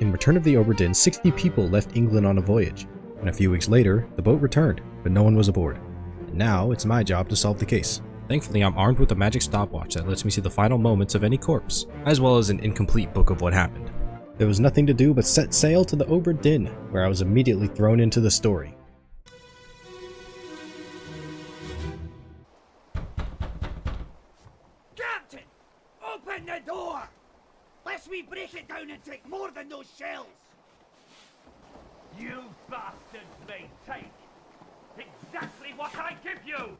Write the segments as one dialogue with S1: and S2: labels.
S1: In Return of the Obra Dinn, 60 people left England on a voyage, and a few weeks later, the boat returned, but no one was aboard. And now, it's my job to solve the case. Thankfully, I'm armed with a magic stopwatch that lets me see the final moments of any corpse, as well as an incomplete book of what happened. There was nothing to do but set sail to the Obra Dinn, where I was immediately thrown into the story.
S2: Captain! Open the door! Lest we break it down and take more than those shells!
S3: You bastards may take exactly what I give you!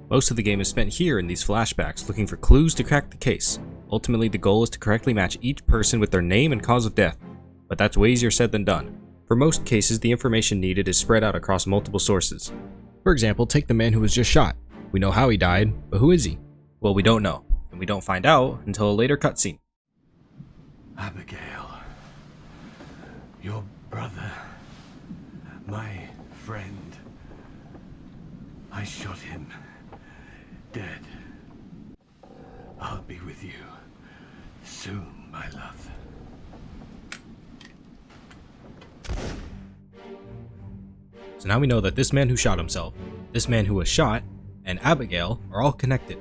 S1: Most of the game is spent here in these flashbacks looking for clues to crack the case. Ultimately, the goal is to correctly match each person with their name and cause of death, but that's way easier said than done. For most cases, the information needed is spread out across multiple sources. For example, take the man who was just shot. We know how he died, but who is he? Well, we don't know, and we don't find out until a later cutscene.
S4: Abigail, your brother, my friend, I shot him dead. I'll be with you soon, my love.
S1: So now we know that this man who shot himself, this man who was shot, and Abigail are all connected.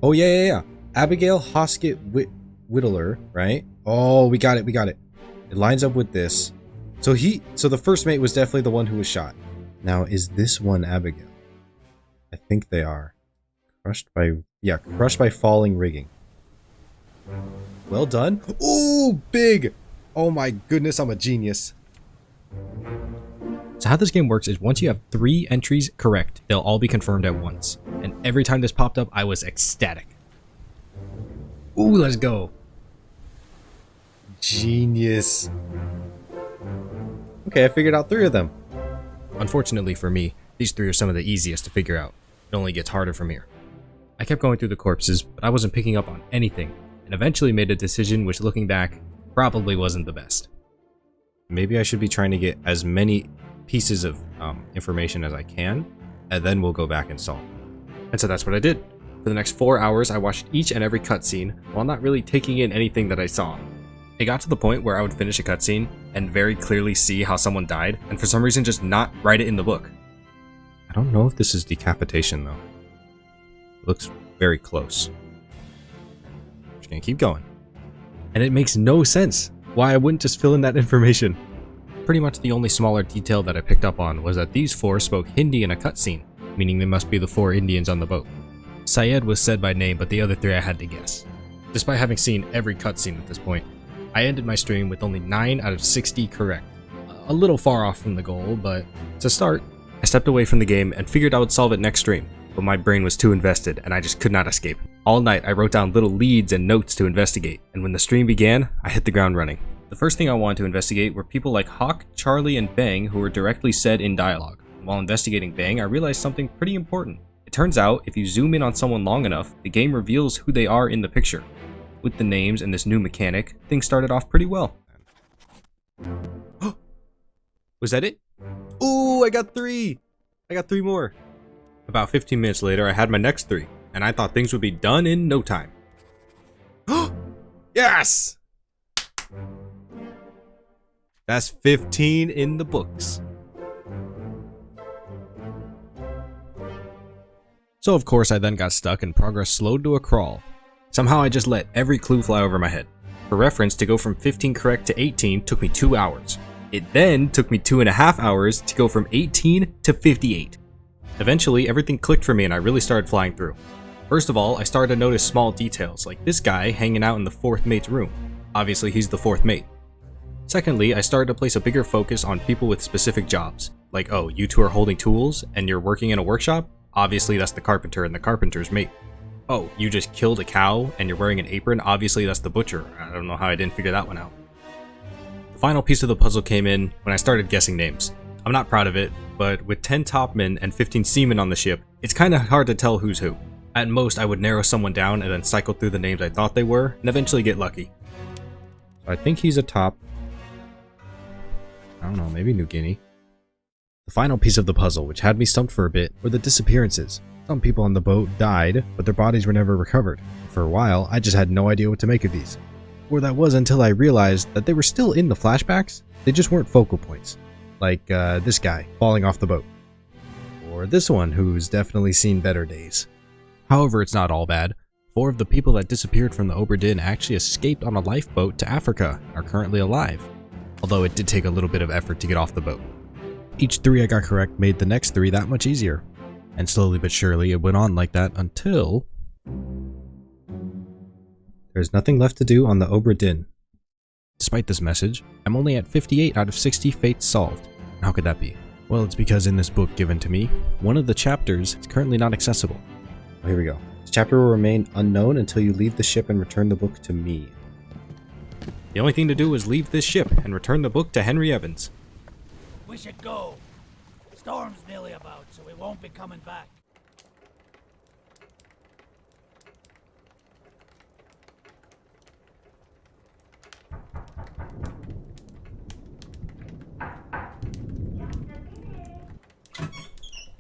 S1: Oh yeah. Abigail Hoskett Whittler, right? Oh, we got it. It lines up with this. So the first mate was definitely the one who was shot. Now, is this one Abigail? I think they are. Crushed by falling rigging. Well done. Ooh, big! Oh my goodness, I'm a genius. So how this game works is once you have 3 entries correct, they'll all be confirmed at once. And every time this popped up, I was ecstatic. Ooh, let's go. Genius. Okay, I figured out 3 of them. Unfortunately for me, these 3 are some of the easiest to figure out. It only gets harder from here. I kept going through the corpses, but I wasn't picking up on anything, and eventually made a decision which, looking back, probably wasn't the best. Maybe I should be trying to get as many pieces of information as I can, and then we'll go back and solve. And so that's what I did. For the next 4 hours, I watched each and every cutscene while not really taking in anything that I saw. It got to the point where I would finish a cutscene and very clearly see how someone died, and for some reason just not write it in the book. I don't know if this is decapitation though. It looks very close. Just gonna keep going. And it makes no sense why I wouldn't just fill in that information. Pretty much the only smaller detail that I picked up on was that these 4 spoke Hindi in a cutscene, meaning they must be the 4 Indians on the boat. Syed was said by name, but the other 3 I had to guess. Despite having seen every cutscene at this point, I ended my stream with only 9 out of 60 correct. A little far off from the goal, but it's a start. I stepped away from the game and figured I would solve it next stream, but my brain was too invested and I just could not escape. All night I wrote down little leads and notes to investigate, and when the stream began, I hit the ground running. The first thing I wanted to investigate were people like Hawk, Charlie, and Bang who were directly said in dialogue. While investigating Bang, I realized something pretty important. It turns out, if you zoom in on someone long enough, the game reveals who they are in the picture. With the names and this new mechanic, things started off pretty well. Was that it? Ooh, I got 3! I got 3 more. About 15 minutes later, I had my next 3, and I thought things would be done in no time. Yes! That's 15 in the books. So of course I then got stuck and progress slowed to a crawl. Somehow I just let every clue fly over my head. For reference, to go from 15 correct to 18 took me 2 hours. It then took me 2.5 hours to go from 18 to 58. Eventually, everything clicked for me and I really started flying through. First of all, I started to notice small details, like this guy hanging out in the 4th mate's room. Obviously, he's the 4th mate. Secondly, I started to place a bigger focus on people with specific jobs. Like, oh, you 2 are holding tools and you're working in a workshop? Obviously, that's the carpenter and the carpenter's mate. Oh, you just killed a cow and you're wearing an apron? Obviously, that's the butcher. I don't know how I didn't figure that one out. The final piece of the puzzle came in when I started guessing names. I'm not proud of it, but with 10 topmen and 15 seamen on the ship, it's kinda hard to tell who's who. At most, I would narrow someone down and then cycle through the names I thought they were, and eventually get lucky. So I think he's a top. I don't know, maybe New Guinea. The final piece of the puzzle, which had me stumped for a bit, were the disappearances. Some people on the boat died, but their bodies were never recovered. For a while, I just had no idea what to make of these. Or that was until I realized that they were still in the flashbacks, they just weren't focal points. Like this guy falling off the boat. Or this one who's definitely seen better days. However, it's not all bad. 4 of the people that disappeared from the Obra Dinn actually escaped on a lifeboat to Africa and are currently alive. Although it did take a little bit of effort to get off the boat. Each 3 I got correct made the next 3 that much easier. And slowly but surely it went on like that until... there's nothing left to do on the Obra Dinn. Despite this message, I'm only at 58 out of 60 fates solved. How could that be? Well, it's because in this book given to me, one of the chapters is currently not accessible. Oh, here we go. This chapter will remain unknown until you leave the ship and return the book to me. The only thing to do is leave this ship and return the book to Henry Evans.
S2: We should go. Storm's nearly about, so we won't be coming back.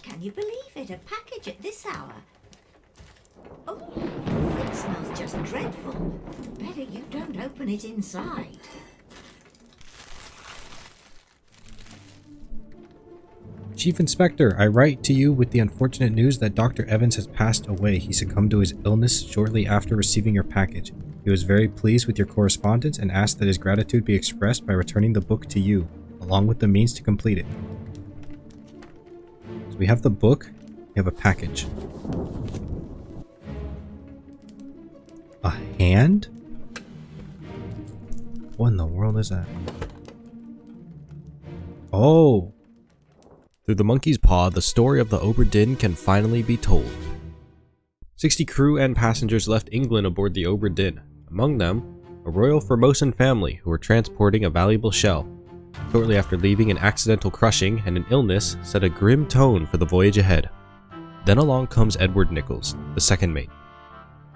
S5: Can you believe it? A package at this hour? Oh, it smells just dreadful. Better you don't open it inside.
S1: Chief Inspector, I write to you with the unfortunate news that Dr. Evans has passed away. He succumbed to his illness shortly after receiving your package. He was very pleased with your correspondence and asked that his gratitude be expressed by returning the book to you, along with the means to complete it. So we have the book, we have a package. A hand? What in the world is that? Oh! Through the monkey's paw, the story of the Obra Dinn can finally be told. 60 crew and passengers left England aboard the Obra Dinn. Among them, a royal Formosan family who were transporting a valuable shell. Shortly after leaving, an accidental crushing and an illness set a grim tone for the voyage ahead. Then along comes Edward Nichols, the second mate.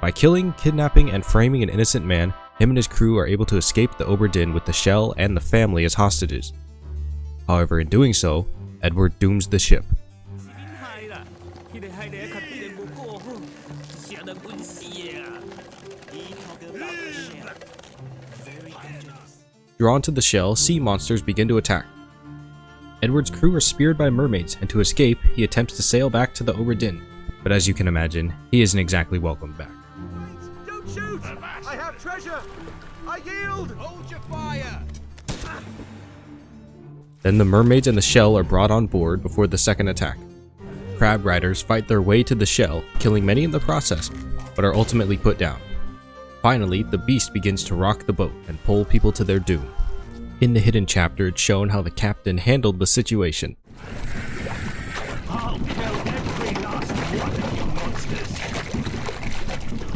S1: By killing, kidnapping, and framing an innocent man, him and his crew are able to escape the Obra Dinn with the shell and the family as hostages. However, in doing so, Edward dooms the ship. Drawn to the shell, sea monsters begin to attack. Edward's crew are speared by mermaids, and to escape, he attempts to sail back to the Obra Dinn. But as you can imagine, he isn't exactly welcomed back.
S6: Don't shoot! I have treasure! I yield! Hold your fire!
S1: Then the mermaids and the shell are brought on board before the second attack. Crab riders fight their way to the shell, killing many in the process, but are ultimately put down. Finally, the beast begins to rock the boat and pull people to their doom. In the hidden chapter, it's shown how the captain handled the situation.
S3: I'll kill every last one of you monsters.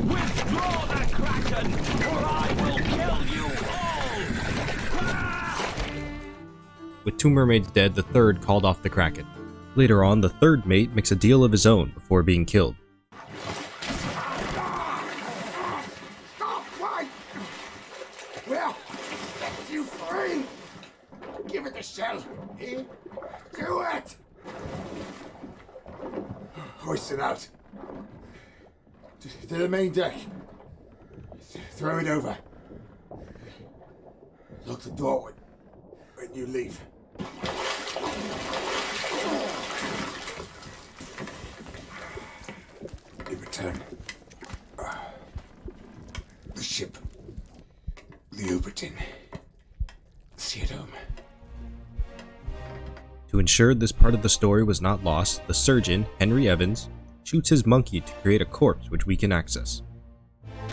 S3: Withdraw the Kraken, or I will kill you all!
S1: With 2 mermaids dead, the third called off the Kraken. Later on, the third mate makes a deal of his own before being killed.
S2: Well, set you free. Give it the shell. Here. Do it. Hoist it out. To the main deck. Throw it over. Lock the door when you leave. In return, the ship, the Obra Dinn. See it home.
S1: To ensure this part of the story was not lost, the surgeon, Henry Evans, shoots his monkey to create a corpse which we can access.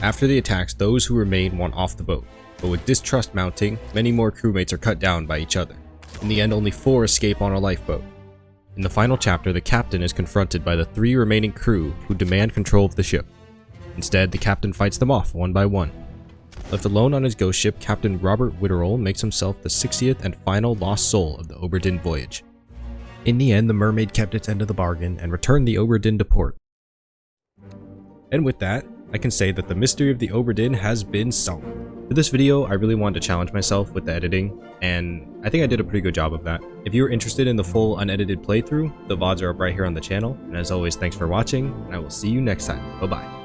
S1: After the attacks, those who remain want off the boat, but with distrust mounting, many more crewmates are cut down by each other. In the end, only 4 escape on a lifeboat. In the final chapter, the captain is confronted by the 3 remaining crew who demand control of the ship. Instead, the captain fights them off one by one. Left alone on his ghost ship, Captain Robert Witterell makes himself the 60th and final lost soul of the Obra Dinn voyage. In the end, the mermaid kept its end of the bargain and returned the Obra Dinn to port. And with that, I can say that the mystery of the Obra Dinn has been solved. For this video, I really wanted to challenge myself with the editing, and I think I did a pretty good job of that. If you are interested in the full unedited playthrough, the VODs are up right here on the channel, and as always, thanks for watching, and I will see you next time. Bye bye.